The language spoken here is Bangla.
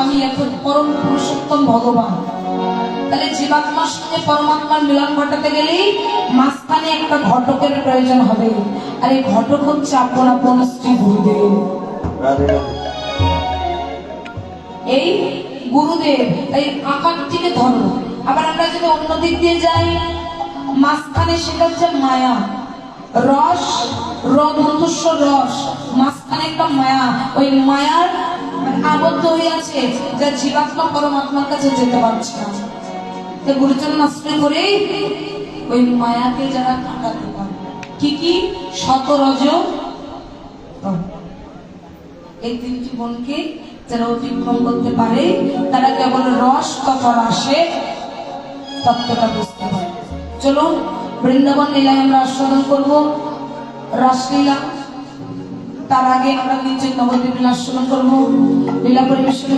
আমি এখন পরম পুরুষোত্তম ভগবান। তাহলে জীবাত্মার সঙ্গে পরমাত্মার মিলন ঘটাতে গেলেই মাঝখানে একটা ঘটকের প্রয়োজন হবে, আর এই ঘটক হচ্ছে আপন আপন শ্রী গুরুদেব। এই গুরুদেব এই আকারটিকে ধরো। আবার আমরা যদি অন্য দিক দিয়ে যাই, মাঝখানে সেটা হচ্ছে মায়া, রস রন্ধস্ব রস, মাঝখানে একটা মায়া, ওই মায়ার আবদ্ধ হয়ে আছে যা জীবাত্মা পরমাত্মার কাছে যেতে পারছে না। গুরুচরণ আশ্রয় করে ওই মায়াকে যারা কাটাতে পারে, কি কি শতরজ, এই তিনটি গুণকে যারা অতিক্রম করতে পারে তারা কেবল রস তথা রাসে তত্ত্বটা বুঝতে পারে। চলুন বৃন্দাবন লীলায় আমরা আস্বাদন করবো রাসলীলা। তার আগে আমরা নিচে নবদ্বীপ লীলা আস্বাদন করবো। লীলা পরিবেশন